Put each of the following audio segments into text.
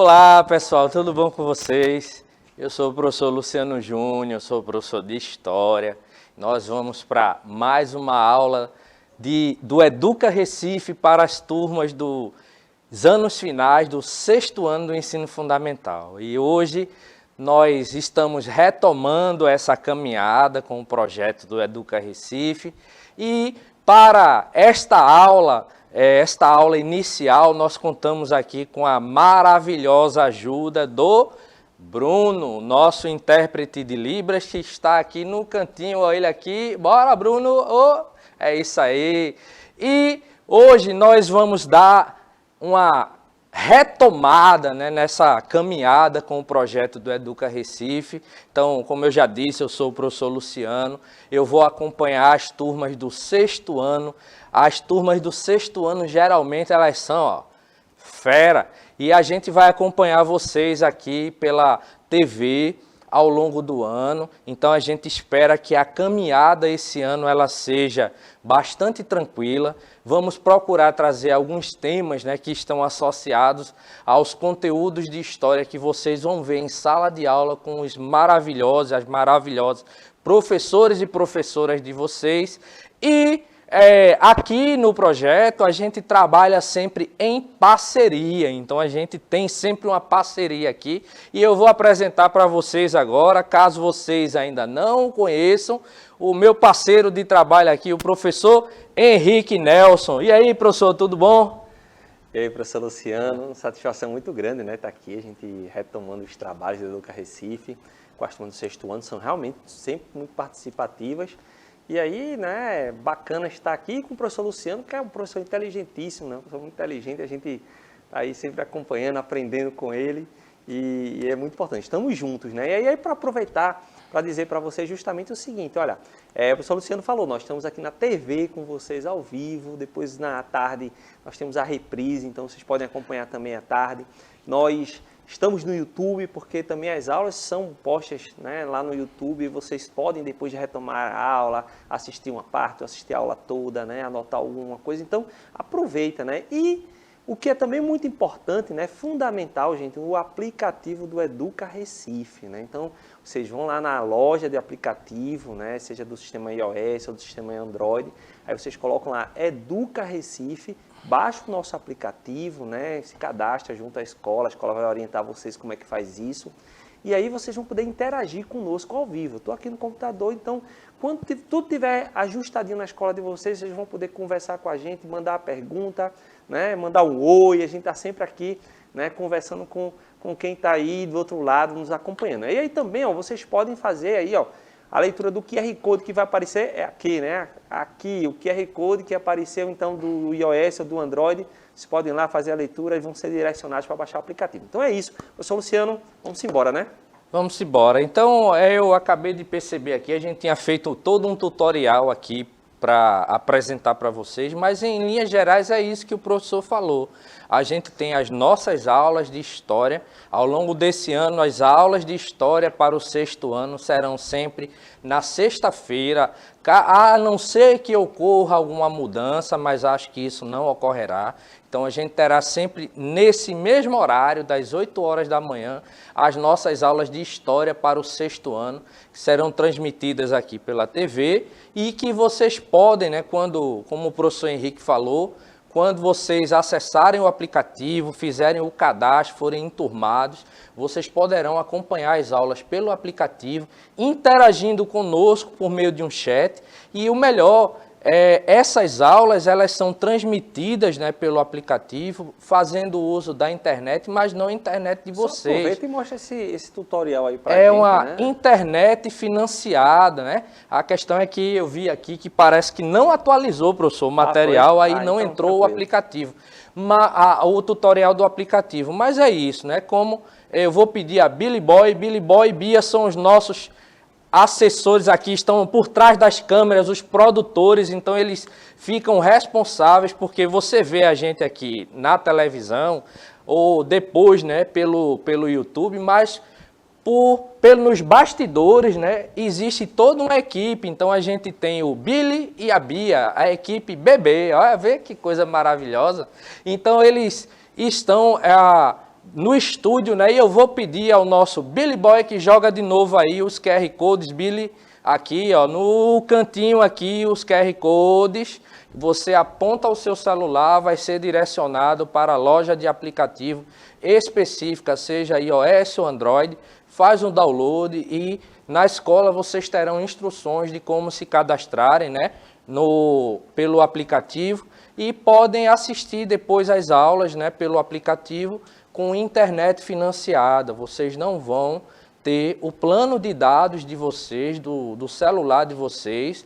Olá pessoal, tudo bom com vocês? Eu sou o professor Luciano Júnior, sou professor de História. Nós vamos para mais uma aula do Educa Recife para as turmas dos anos finais do 6º ano do ensino fundamental. E hoje nós estamos retomando essa caminhada com o projeto do Educa Recife. E para esta aula inicial, nós contamos aqui com a maravilhosa ajuda do Bruno, nosso intérprete de Libras, que está aqui no cantinho, olha ele aqui. Bora, Bruno! Oh, é isso aí! E hoje nós vamos dar uma retomada, né, nessa caminhada com o projeto do Educa Recife. Então, como eu já disse, eu sou o professor Luciano, eu vou acompanhar as turmas do 6º ano. As turmas do 6º ano, geralmente, elas são fera. E a gente vai acompanhar vocês aqui pela TV ao longo do ano. Então, a gente espera que a caminhada esse ano ela seja bastante tranquila. Vamos procurar trazer alguns temas, né, que estão associados aos conteúdos de história que vocês vão ver em sala de aula com os maravilhosos, as maravilhosas professores e professoras de vocês. E aqui no projeto a gente trabalha sempre em parceria, então a gente tem sempre uma parceria aqui e eu vou apresentar para vocês agora, caso vocês ainda não o conheçam, o meu parceiro de trabalho aqui, o professor Henrique Nelson. E aí, professor, tudo bom? E aí, professor Luciano, satisfação muito grande, né, estar aqui, a gente retomando os trabalhos do Educa Recife, com as turmas do 6º ano, são realmente sempre muito participativas. E aí, né, bacana estar aqui com o professor Luciano, que é um professor inteligentíssimo, né, um professor muito inteligente, a gente está aí sempre acompanhando, aprendendo com ele, e é muito importante. Estamos juntos, né? E aí, para aproveitar, para dizer para vocês justamente o seguinte, olha, o professor Luciano falou, nós estamos aqui na TV com vocês ao vivo, depois na tarde nós temos a reprise, então vocês podem acompanhar também à tarde. Nós estamos no YouTube, porque também as aulas são postas, né, lá no YouTube. Vocês podem, depois de retomar a aula, assistir uma parte, assistir a aula toda, né, anotar alguma coisa. Então, aproveita, né? E o que é também muito importante, né, fundamental, gente, o aplicativo do Educa Recife, né? Então, vocês vão lá na loja de aplicativo, né, seja do sistema iOS ou do sistema Android, aí vocês colocam lá Educa Recife, baixa o nosso aplicativo, né, se cadastra junto à escola, a escola vai orientar vocês como é que faz isso. E aí vocês vão poder interagir conosco ao vivo. Estou aqui no computador, então quando tudo estiver ajustadinho na escola de vocês, vocês vão poder conversar com a gente, mandar a pergunta, né, mandar um oi, a gente está sempre aqui, né, conversando com quem está aí do outro lado, nos acompanhando. E aí também, ó, vocês podem fazer aí, ó, a leitura do QR Code que vai aparecer é aqui, né? Aqui, o QR Code que apareceu então do iOS ou do Android, vocês podem ir lá fazer a leitura e vão ser direcionados para baixar o aplicativo. Então é isso. Eu sou o Luciano, vamos embora, né? Vamos embora. Então, eu acabei de perceber aqui, a gente tinha feito todo um tutorial aqui para apresentar para vocês, mas em linhas gerais é isso que o professor falou. A gente tem as nossas aulas de história. Ao longo desse ano, as aulas de história para o 6º ano serão sempre na sexta-feira, a não ser que ocorra alguma mudança, mas acho que isso não ocorrerá. Então, a gente terá sempre nesse mesmo horário, das 8 horas da manhã, as nossas aulas de história para o 6º ano, que serão transmitidas aqui pela TV e que vocês podem, né, como o professor Henrique falou, quando vocês acessarem o aplicativo, fizerem o cadastro, forem enturmados, vocês poderão acompanhar as aulas pelo aplicativo, interagindo conosco por meio de um chat. E o melhor, essas aulas elas são transmitidas, né, pelo aplicativo, fazendo uso da internet, mas não a internet de vocês. Aproveita e mostra esse tutorial aí para a gente. É uma internet financiada, né? A questão é que eu vi aqui que parece que não atualizou, professor, o material, aí não então, entrou o aplicativo. O tutorial do aplicativo. Mas é isso, né? Como eu vou pedir a Billy Boy e Bia são os nossos assessores aqui, estão por trás das câmeras, os produtores, então eles ficam responsáveis, porque você vê a gente aqui na televisão, ou depois, né, pelo YouTube, mas nos bastidores, né, existe toda uma equipe. Então a gente tem o Billy e a Bia, a equipe bebê, olha, vê que coisa maravilhosa. Então eles estão no estúdio, né? E eu vou pedir ao nosso Billy Boy que joga de novo aí os QR Codes, Billy, aqui, ó, no cantinho aqui, os QR Codes. Você aponta o seu celular, vai ser direcionado para a loja de aplicativo específica, seja iOS ou Android, faz um download e na escola vocês terão instruções de como se cadastrarem, né, pelo aplicativo e podem assistir depois as aulas, né, pelo aplicativo com internet financiada. Vocês não vão ter o plano de dados de vocês, do celular de vocês,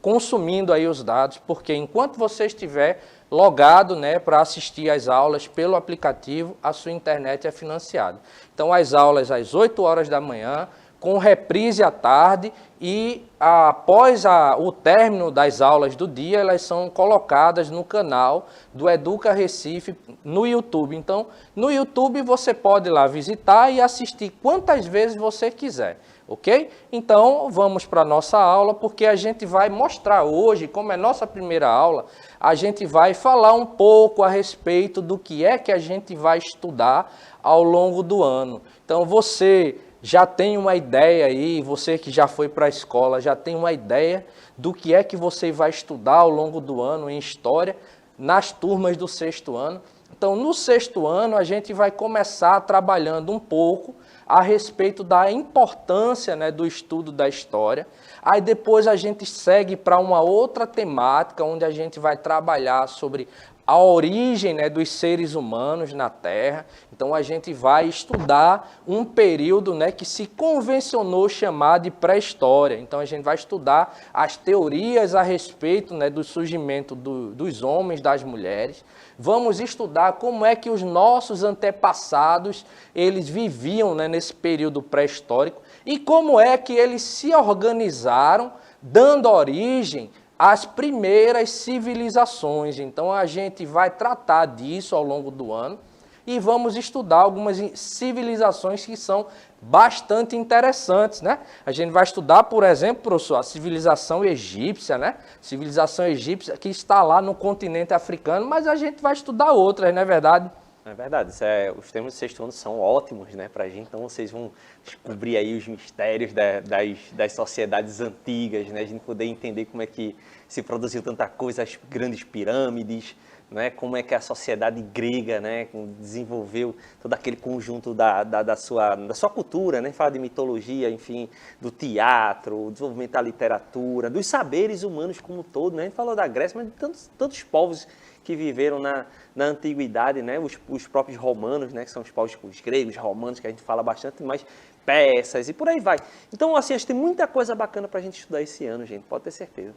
consumindo aí os dados, porque enquanto você estiver logado, né, para assistir às aulas pelo aplicativo, a sua internet é financiada. Então, as aulas às 8 horas da manhã, com reprise à tarde e após o término das aulas do dia, elas são colocadas no canal do Educa Recife no YouTube. Então, no YouTube você pode ir lá visitar e assistir quantas vezes você quiser. Ok? Então, vamos para a nossa aula, porque a gente vai mostrar hoje, como é nossa primeira aula, a gente vai falar um pouco a respeito do que é que a gente vai estudar ao longo do ano. Então, você já tem uma ideia aí, você que já foi para a escola, já tem uma ideia do que é que você vai estudar ao longo do ano em História, nas turmas do 6º ano. Então, no 6º ano, a gente vai começar trabalhando um pouco a respeito da importância, né, do estudo da história. Aí depois a gente segue para uma outra temática, onde a gente vai trabalhar sobre a origem, né, dos seres humanos na Terra. Então a gente vai estudar um período, né, que se convencionou chamar de pré-história. Então a gente vai estudar as teorias a respeito, né, do surgimento dos homens, das mulheres. Vamos estudar como é que os nossos antepassados eles viviam, né, nesse período pré-histórico e como é que eles se organizaram, dando origem às primeiras civilizações. Então a gente vai tratar disso ao longo do ano e vamos estudar algumas civilizações que são bastante interessantes, né? A gente vai estudar, por exemplo, professor, a civilização egípcia, né? Civilização egípcia que está lá no continente africano, mas a gente vai estudar outras, não é verdade? É verdade, os termos do 6º ano são ótimos, né, pra gente, então vocês vão descobrir aí os mistérios das sociedades antigas, né, a gente poder entender como é que se produziu tanta coisa, as grandes pirâmides, né, como é que a sociedade grega, né, desenvolveu todo aquele conjunto da sua cultura, né, fala de mitologia, enfim, do teatro, o desenvolvimento da literatura, dos saberes humanos como um todo, né, a gente falou da Grécia, mas de tantos povos que viveram na antiguidade, né, os próprios romanos, né, que são os povos os gregos, romanos, que a gente fala bastante, mas persas e por aí vai. Então, assim, acho que tem muita coisa bacana para a gente estudar esse ano, gente, pode ter certeza.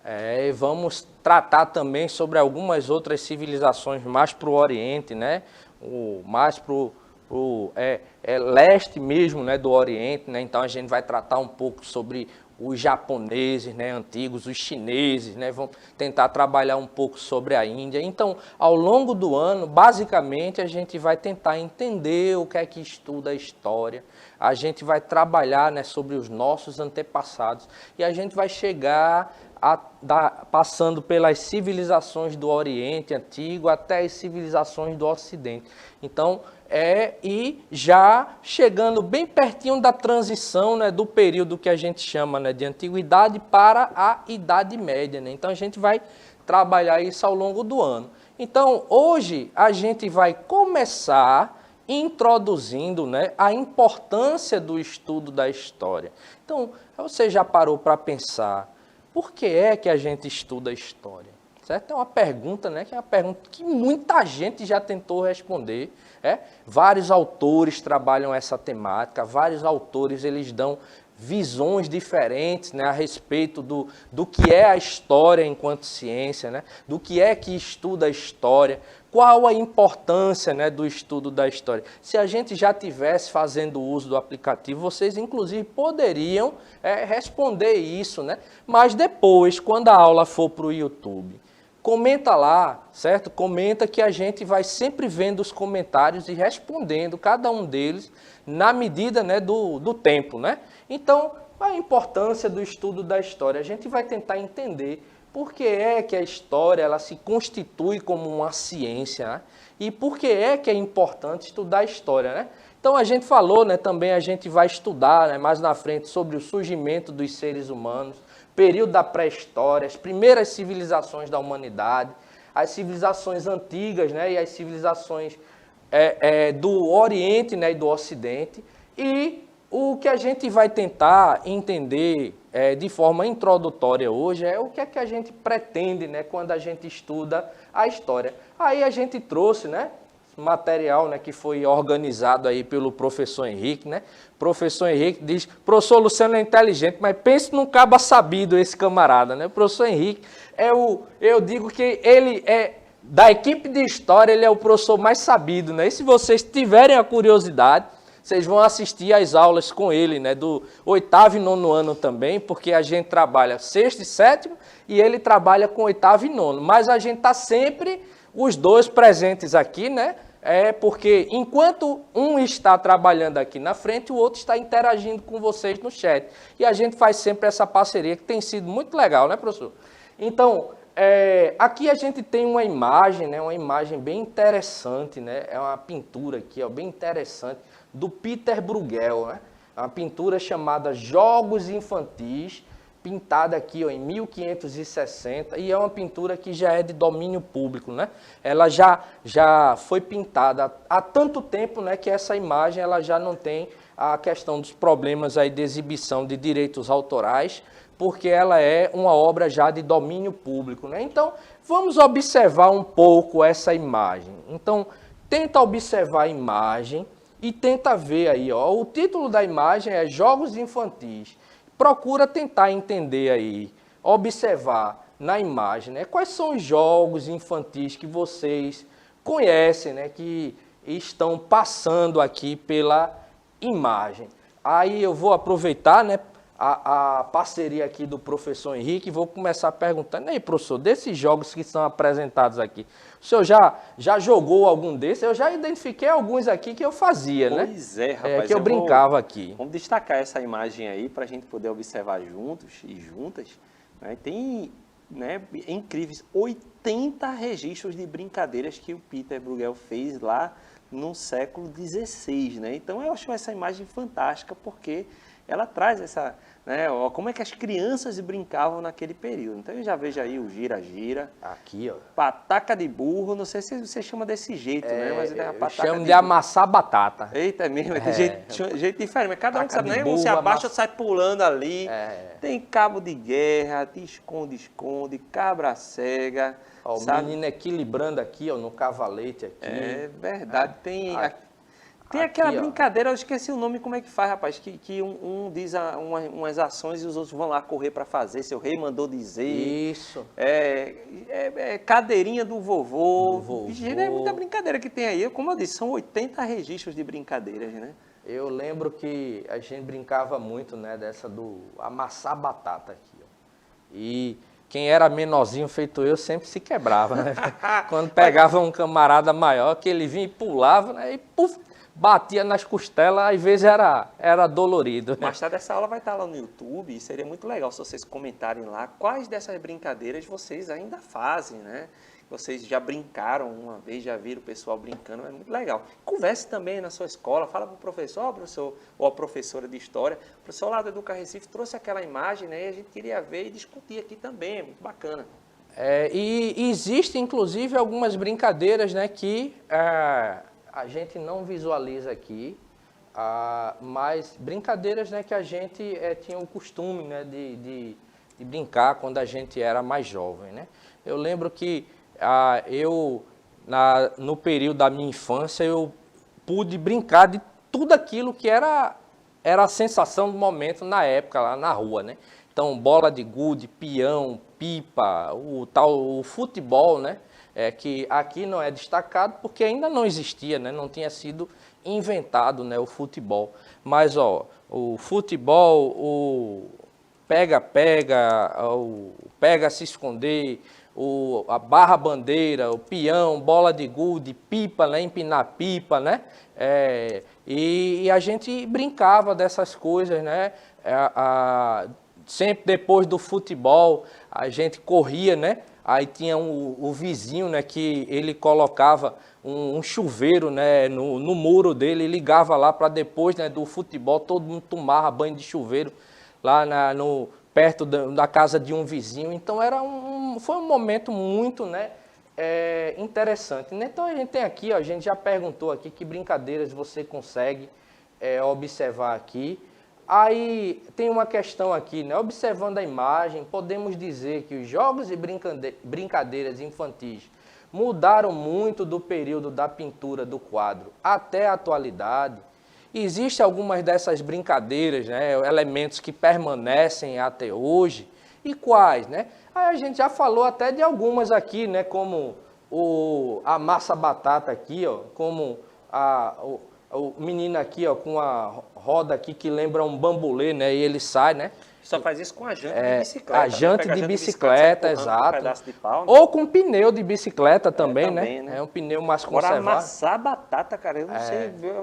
E vamos tratar também sobre algumas outras civilizações mais para o Oriente, né, mais para o leste mesmo, né, do Oriente, né, então a gente vai tratar um pouco sobre os japoneses, né, antigos, os chineses, né, vão tentar trabalhar um pouco sobre a Índia. Então, ao longo do ano, basicamente, a gente vai tentar entender o que é que estuda a história, a gente vai trabalhar, né, sobre os nossos antepassados e a gente vai chegar passando pelas civilizações do Oriente Antigo até as civilizações do Ocidente. Então, e já chegando bem pertinho da transição, né, do período que a gente chama, né, de Antiguidade para a Idade Média, né? Então a gente vai trabalhar isso ao longo do ano. Então hoje a gente vai começar introduzindo, né, a importância do estudo da história. Então você já parou para pensar por que é que a gente estuda a história? Certo? É uma pergunta, né, que é uma pergunta que muita gente já tentou responder. Vários autores trabalham essa temática, vários autores eles dão visões diferentes, né, a respeito do que é a história enquanto ciência, né, do que é que estuda a história, qual a importância, né, do estudo da história. Se a gente já estivesse fazendo uso do aplicativo, vocês inclusive poderiam responder isso, né, mas depois, quando a aula for para o YouTube, comenta lá, certo? Comenta que a gente vai sempre vendo os comentários e respondendo cada um deles na medida, né, do tempo, né? Então, qual é a importância do estudo da história? A gente vai tentar entender por que é que a história ela se constitui como uma ciência, né? E por que é importante estudar a história, né? Então a gente falou, né, também a gente vai estudar, né, mais na frente sobre o surgimento dos seres humanos, período da pré-história, as primeiras civilizações da humanidade, as civilizações antigas, né, e as civilizações do Oriente, né, e do Ocidente. E o que a gente vai tentar entender de forma introdutória hoje é o que é que a gente pretende, né, quando a gente estuda a história. Aí a gente trouxe, né, material, né, que foi organizado aí pelo professor Henrique, né? Professor Henrique diz, professor Luciano é inteligente, mas pense num caba sabido esse camarada, né? O professor Henrique eu digo que ele é, da equipe de história, ele é o professor mais sabido, né? E se vocês tiverem a curiosidade, vocês vão assistir às aulas com ele, né? Do 8º e 9º ano também, porque a gente trabalha 6º e 7º e ele trabalha com 8º e 9º, mas a gente está sempre os dois presentes aqui, né? Porque enquanto um está trabalhando aqui na frente, o outro está interagindo com vocês no chat. E a gente faz sempre essa parceria que tem sido muito legal, né, professor? Então, aqui a gente tem uma imagem, né? Uma imagem bem interessante, né? É uma pintura aqui, ó, bem interessante, do Peter Bruegel, né? Uma pintura chamada Jogos Infantis, pintada aqui ó, em 1560, e é uma pintura que já é de domínio público, né? Ela já foi pintada há tanto tempo, né, que essa imagem ela já não tem a questão dos problemas aí de exibição de direitos autorais, porque ela é uma obra já de domínio público, né? Então, vamos observar um pouco essa imagem. Então, tenta observar a imagem e tenta ver aí, ó, o título da imagem é Jogos Infantis. Procura tentar entender aí, observar na imagem, né, quais são os jogos infantis que vocês conhecem, né, que estão passando aqui pela imagem. Aí eu vou aproveitar, né, a parceria aqui do professor Henrique e vou começar perguntando, aí professor, desses jogos que são apresentados aqui, o senhor já jogou algum desses? Eu já identifiquei alguns aqui que eu fazia, né? Pois é, rapaz. Que eu brincava aqui. Vamos destacar essa imagem aí para a gente poder observar juntos e juntas. Né? Tem, né, incríveis 80 registros de brincadeiras que o Peter Bruegel fez lá no século XVI, né? Então eu acho essa imagem fantástica porque ela traz essa, né, ó, como é que as crianças brincavam naquele período. Então eu já vejo aí o gira-gira. Aqui, ó. Pataca de burro, não sei se você chama desse jeito, né? Mas é a pataca chamo de amassar batata. Eita, é mesmo, tem jeito diferente. Mas cada um sabe, né? Um se abaixa, sai pulando ali. Tem cabo de guerra, te esconde-esconde, cabra cega. Ó, o menino equilibrando aqui, ó, no cavalete aqui. É verdade, tem aquela brincadeira, eu esqueci o nome, como é que faz, rapaz? Que um diz umas ações e os outros vão lá correr para fazer, seu rei mandou dizer. Isso. Cadeirinha do vovô. É muita brincadeira que tem aí. Como eu disse, são 80 registros de brincadeiras, né? Eu lembro que a gente brincava muito, né, dessa do amassar batata aqui, ó. E quem era menorzinho feito eu sempre se quebrava, né? Quando pegava um camarada maior, que ele vinha e pulava, né? E puf, batia nas costelas, às vezes era dolorido. Mais tarde essa aula vai estar lá no YouTube e seria muito legal se vocês comentarem lá quais dessas brincadeiras vocês ainda fazem, né? Vocês já brincaram uma vez, já viram o pessoal brincando, é muito legal. Converse também na sua escola, fala para o professor, professor ou a professora de história. O professor lá do Educa Recife trouxe aquela imagem, né? E a gente queria ver e discutir aqui também, é muito bacana. E existe, inclusive, algumas brincadeiras, né, que a gente não visualiza aqui, mas brincadeiras, né, que a gente tinha o costume, né, de brincar quando a gente era mais jovem, né? Eu lembro que no período da minha infância, eu pude brincar de tudo aquilo que era a sensação do momento na época, lá na rua, né? Então, bola de gude, peão, pipa, o futebol, né? Que aqui não é destacado porque ainda não existia, né? Não tinha sido inventado, né, o futebol. Mas ó, o futebol, o pega-pega, o pega-se esconder, a barra-bandeira, o peão, bola de gude, pipa, né, empinar pipa, né? E a gente brincava dessas coisas, né? Sempre depois do futebol, a gente corria, né? Aí tinha o vizinho, né, que ele colocava um chuveiro, né, no muro dele e ligava lá para depois, né, do futebol todo mundo tomava banho de chuveiro lá perto da casa de um vizinho. Então foi um momento muito, né, interessante. Então a gente tem aqui, ó, a gente já perguntou aqui que brincadeiras você consegue observar aqui. Aí tem uma questão aqui, né? Observando a imagem, podemos dizer que os jogos e brincadeiras infantis mudaram muito do período da pintura do quadro até a atualidade. Existem algumas dessas brincadeiras, né? Elementos que permanecem até hoje. E quais, né? Aí a gente já falou até de algumas aqui, né? Como a massa batata aqui, ó, como o menino aqui, ó, com a roda aqui que lembra um bambolê, né? E ele sai, né? Só faz isso com a janta de bicicleta. A janta de bicicleta, exato. Um pedaço de pau, né? Ou com pneu de bicicleta também, né? É um pneu mais conservado. Agora, amassar batata, cara, eu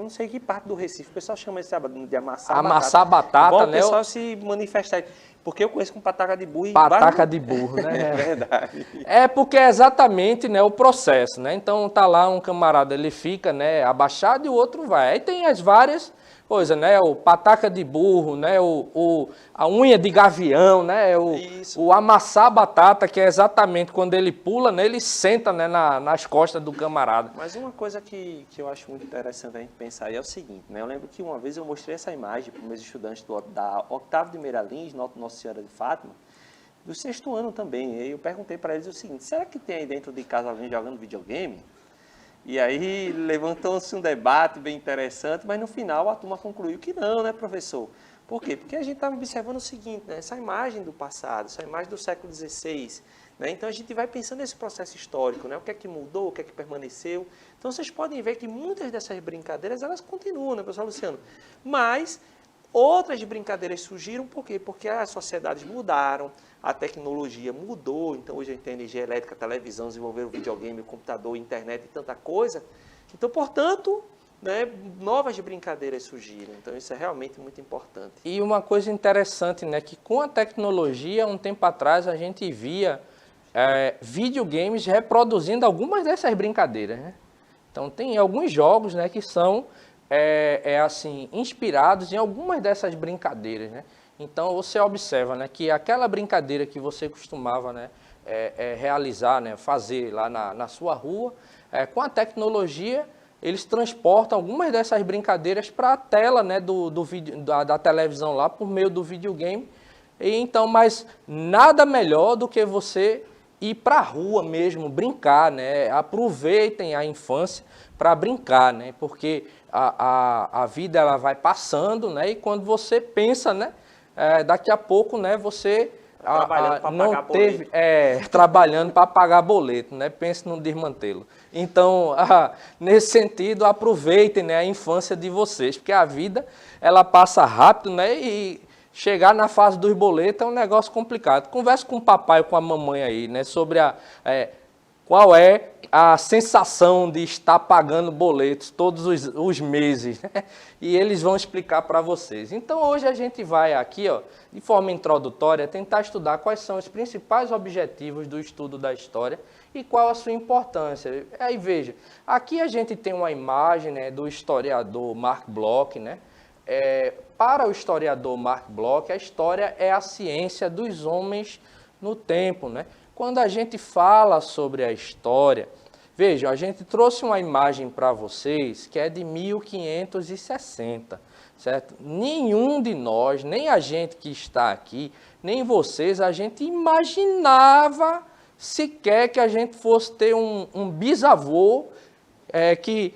não sei que parte do Recife o pessoal chama esse de amassar batata. Amassar batata, bom, né? O pessoal se manifestar. Porque eu conheço com pataca de burro. Pataca de burro, né? É verdade. É porque é exatamente, né, o processo, né? Então tá lá um camarada, ele fica, né, abaixado e o outro vai. Aí tem as várias coisas, né? O pataca de burro, né? A unha de gavião, né? O amassar batata, que é exatamente quando ele pula, né? Ele senta, né, nas costas do camarada. Mas uma coisa que eu acho muito interessante a gente pensar é o seguinte, né? Eu lembro que uma vez eu mostrei essa imagem para os meus estudantes da Octavo de Meiralins, Nossa Senhora de Fátima, do 6º ano também. E eu perguntei para eles o seguinte: será que tem aí dentro de casa alguém jogando videogame? E aí levantou-se um debate bem interessante, mas no final a turma concluiu que não, né, professor? Por quê? Porque a gente estava observando o seguinte, né, essa imagem do passado, essa imagem do século XVI, né, então a gente vai pensando nesse processo histórico, né, o que é que mudou, o que é que permaneceu. Então vocês podem ver que muitas dessas brincadeiras, elas continuam, né, professor Luciano? Mas outras brincadeiras surgiram, por quê? Porque as sociedades mudaram, a tecnologia mudou, então hoje a gente tem energia elétrica, televisão, desenvolver o videogame, o computador, internet e tanta coisa. Então, portanto, né, novas brincadeiras surgiram. Então, isso é realmente muito importante. E uma coisa interessante, né, que com a tecnologia, um tempo atrás, a gente via videogames reproduzindo algumas dessas brincadeiras, né? Então, tem alguns jogos, né, que são assim, inspirados em algumas dessas brincadeiras, né? Então, você observa, né, que aquela brincadeira que você costumava, né, realizar, né, fazer lá na sua rua, com a tecnologia, eles transportam algumas dessas brincadeiras para a tela, né, da televisão lá, por meio do videogame. E, então, mas nada melhor do que você ir para a rua mesmo, brincar, né? Aproveitem a infância para brincar, né? Porque a vida ela vai passando, né? E quando você pensa, né? Daqui a pouco, né? Você não teve trabalhando para pagar boleto, né? Pense no desmantelo. Então, nesse sentido, aproveitem, né, a infância de vocês, porque a vida ela passa rápido, né? E chegar na fase dos boletos é um negócio complicado. Converse com o papai ou com a mamãe aí, né? Sobre qual é a sensação de estar pagando boletos todos os meses, né? E eles vão explicar para vocês. Então, hoje a gente vai aqui, ó, de forma introdutória, tentar estudar quais são os principais objetivos do estudo da história e qual a sua importância. Aí, veja, aqui a gente tem uma imagem, né, do historiador Mark Bloch, né? Para o historiador Mark Bloch, a história é a ciência dos homens no tempo, né? Quando a gente fala sobre a história, vejam, a gente trouxe uma imagem para vocês que é de 1560, certo? Nenhum de nós, nem a gente que está aqui, nem vocês, a gente imaginava sequer que a gente fosse ter um bisavô que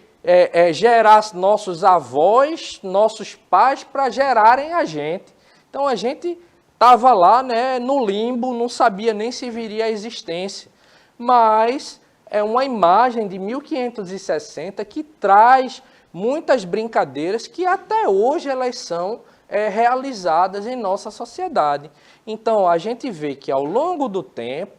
gerasse nossos avós, nossos pais, para gerarem a gente. Então a gente estava lá, né, no limbo, não sabia nem se viria a existência. Mas é uma imagem de 1560 que traz muitas brincadeiras que até hoje elas são realizadas em nossa sociedade. Então a gente vê que ao longo do tempo,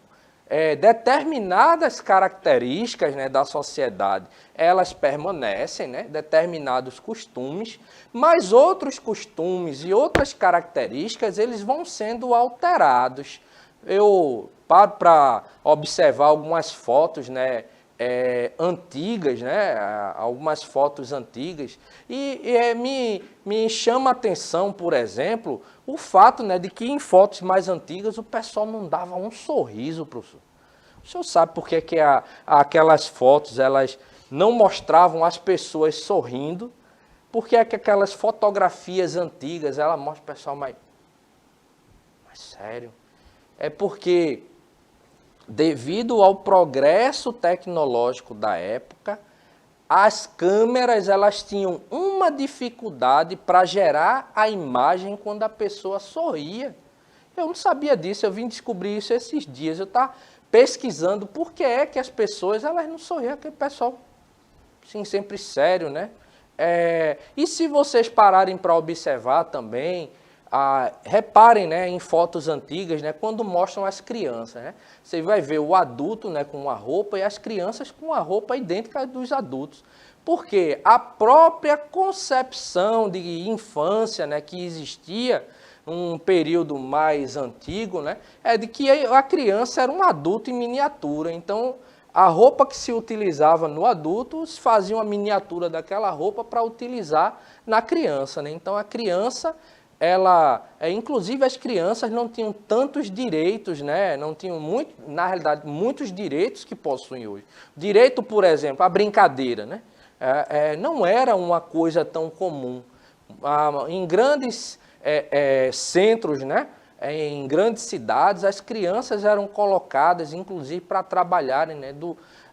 determinadas características, né, da sociedade, elas permanecem, né, determinados costumes, mas outros costumes e outras características, eles vão sendo alterados. Eu paro para observar algumas fotos, né, antigas, né, algumas fotos antigas, me chama a atenção, por exemplo, o fato, né, de que em fotos mais antigas o pessoal não dava um sorriso, professor. O senhor sabe por que aquelas fotos elas não mostravam as pessoas sorrindo? Porque é que aquelas fotografias antigas elas mostram o pessoal mais sério. É porque, devido ao progresso tecnológico da época, as câmeras elas tinham uma dificuldade para gerar a imagem quando a pessoa sorria. Eu não sabia disso, eu vim descobrir isso esses dias. Eu estava pesquisando por que é que as pessoas elas não sorriam, aquele pessoal sim, sempre sério, né? E se vocês pararem para observar também, reparem, né, em fotos antigas, né, quando mostram as crianças, né? Você vai ver o adulto, né, com uma roupa e as crianças com uma roupa idêntica dos adultos. Porque a própria concepção de infância, né, que existia um período mais antigo, né, é de que a criança era um adulto em miniatura. Então, a roupa que se utilizava no adulto, se fazia uma miniatura daquela roupa para utilizar na criança, né? Então, a criança, inclusive as crianças não tinham tantos direitos, né? Não tinham, na realidade, muitos direitos que possuem hoje. Direito, por exemplo, à brincadeira, né? Não era uma coisa tão comum. Em grandes centros, né? Em grandes cidades, as crianças eram colocadas, inclusive, para trabalharem, né?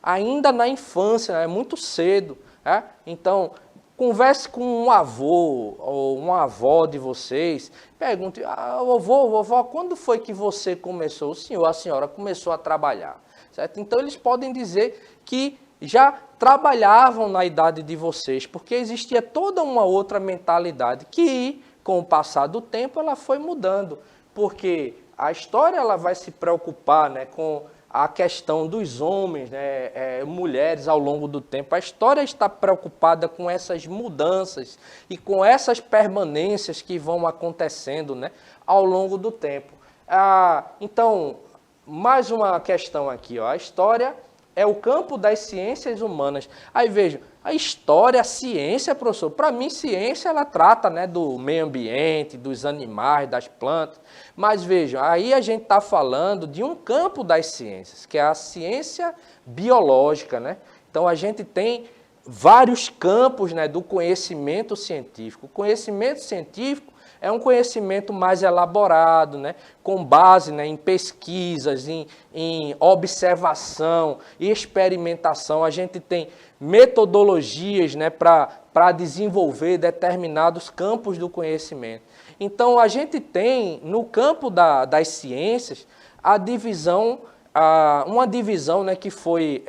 Ainda na infância, né? Muito cedo. Né? Então, converse com um avô ou uma avó de vocês, pergunte, vovó, quando foi que você começou? O senhor, a senhora começou a trabalhar, certo? Então, eles podem dizer que já trabalhavam na idade de vocês, porque existia toda uma outra mentalidade que, com o passar do tempo, ela foi mudando, porque a história ela vai se preocupar, né, com a questão dos homens, né, mulheres ao longo do tempo. A história está preocupada com essas mudanças e com essas permanências que vão acontecendo, né, ao longo do tempo. Então, mais uma questão aqui, ó. A história é o campo das ciências humanas. Aí veja, a história, a ciência, professor, para mim ciência ela trata, né, do meio ambiente, dos animais, das plantas, mas vejam, aí a gente está falando de um campo das ciências, que é a ciência biológica, né? Então a gente tem vários campos, né, do conhecimento científico. O conhecimento científico é um conhecimento mais elaborado, né, com base, né, em pesquisas, em observação e experimentação. A gente tem metodologias, né, para desenvolver determinados campos do conhecimento. Então, a gente tem, no campo das ciências, uma divisão, né, que foi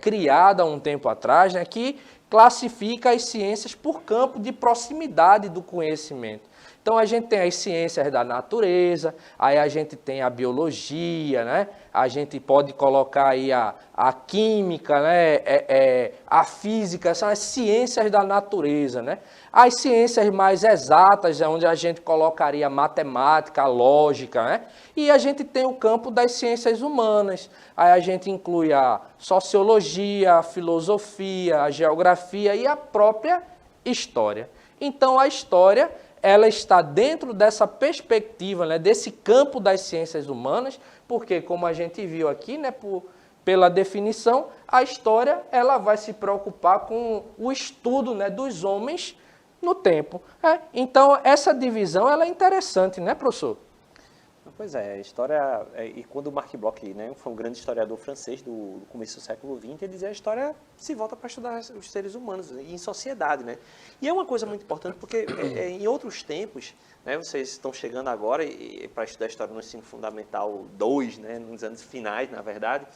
criada há um tempo atrás, né, que classifica as ciências por campo de proximidade do conhecimento. Então, a gente tem as ciências da natureza, aí a gente tem a biologia, né? A gente pode colocar aí a química, né? A física, são as ciências da natureza, né? As ciências mais exatas, é onde a gente colocaria a matemática, a lógica, né? E a gente tem o campo das ciências humanas, aí a gente inclui a sociologia, a filosofia, a geografia e a própria história. Então, a história ela está dentro dessa perspectiva, né, desse campo das ciências humanas, porque, como a gente viu aqui, né, pela definição, a história ela vai se preocupar com o estudo, né, dos homens no tempo. Então, essa divisão ela é interessante, né, professor? Pois é, a história, e quando o Marc Bloch, né, foi um grande historiador francês do começo do século XX, ele dizia que a história se volta para estudar os seres humanos em sociedade, né? E é uma coisa muito importante porque em outros tempos, né, vocês estão chegando agora para estudar história no ensino fundamental 2, né, nos anos finais, na verdade,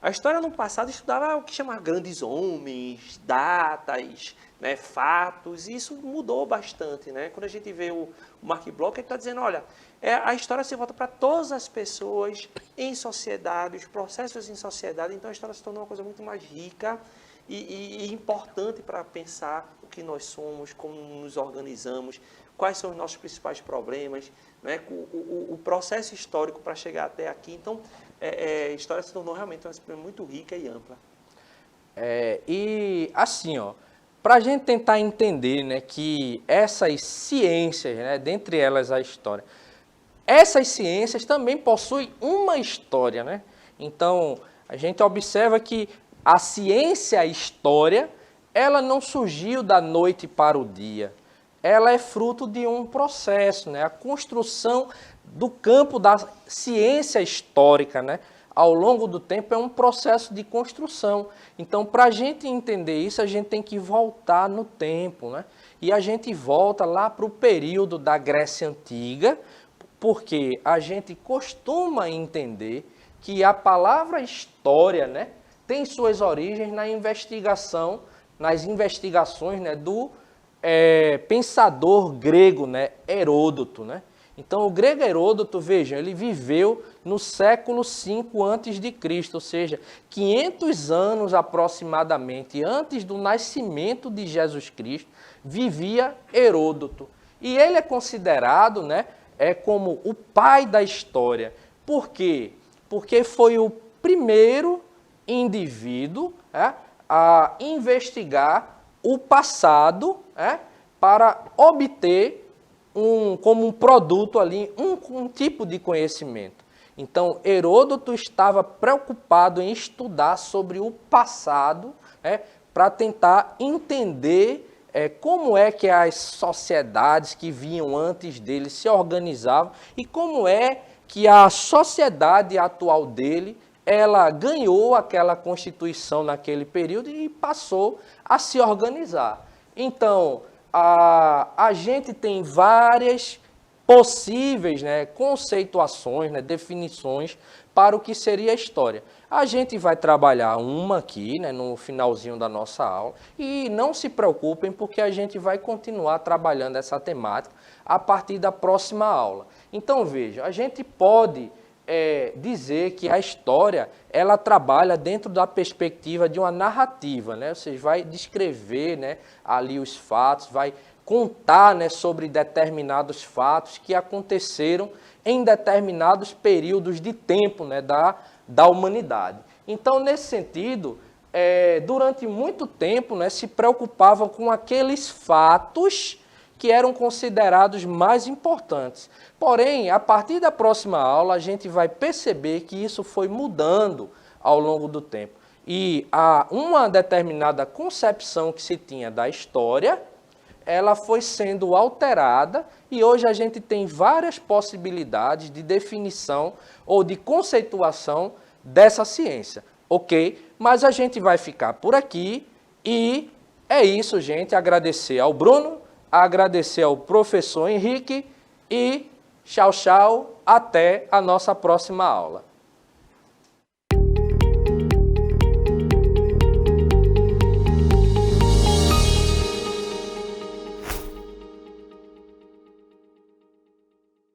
a história no passado estudava o que chama grandes homens, datas, né, fatos, e isso mudou bastante, né? Quando a gente vê o Marc Bloch, ele está dizendo, olha, A história se volta para todas as pessoas em sociedade, os processos em sociedade. Então a história se tornou uma coisa muito mais rica e importante para pensar o que nós somos, como nos organizamos, quais são os nossos principais problemas, né? O processo histórico para chegar até aqui. Então, a história se tornou realmente uma disciplina muito rica e ampla. E assim, para a gente tentar entender, né, que essas ciências, né, dentre elas a história, essas ciências também possuem uma história, né? Então, a gente observa que a ciência história, ela não surgiu da noite para o dia. Ela é fruto de um processo, né? A construção do campo da ciência histórica, né? Ao longo do tempo é um processo de construção. Então, para a gente entender isso, a gente tem que voltar no tempo, né? E a gente volta lá para o período da Grécia Antiga, porque a gente costuma entender que a palavra história, né, tem suas origens na investigação, nas investigações, né, do pensador grego, né, Heródoto, né? Então, o grego Heródoto, vejam, ele viveu no século V a.C., ou seja, 500 anos aproximadamente antes do nascimento de Jesus Cristo, vivia Heródoto. E ele é considerado, né, como o pai da história. Por quê? Porque foi o primeiro indivíduo a investigar o passado para obter como um produto ali, um tipo de conhecimento. Então, Heródoto estava preocupado em estudar sobre o passado, para tentar entender como é que as sociedades que vinham antes dele se organizavam e como é que a sociedade atual dele, ela ganhou aquela constituição naquele período e passou a se organizar. Então, a gente tem várias possíveis, né, conceituações, né, definições para o que seria a história. A gente vai trabalhar uma aqui, né, no finalzinho da nossa aula, e não se preocupem porque a gente vai continuar trabalhando essa temática a partir da próxima aula. Então, veja, a gente pode dizer que a história, ela trabalha dentro da perspectiva de uma narrativa, né? Você vai descrever, né, ali os fatos, vai contar, né, sobre determinados fatos que aconteceram em determinados períodos de tempo, né, da humanidade. Então, nesse sentido, durante muito tempo, né, se preocupavam com aqueles fatos que eram considerados mais importantes. Porém, a partir da próxima aula, a gente vai perceber que isso foi mudando ao longo do tempo. E uma determinada concepção que se tinha da história, ela foi sendo alterada e hoje a gente tem várias possibilidades de definição ou de conceituação dessa ciência, ok? Mas a gente vai ficar por aqui e é isso, gente. Agradecer ao Bruno, agradecer ao professor Henrique e tchau, tchau, até a nossa próxima aula.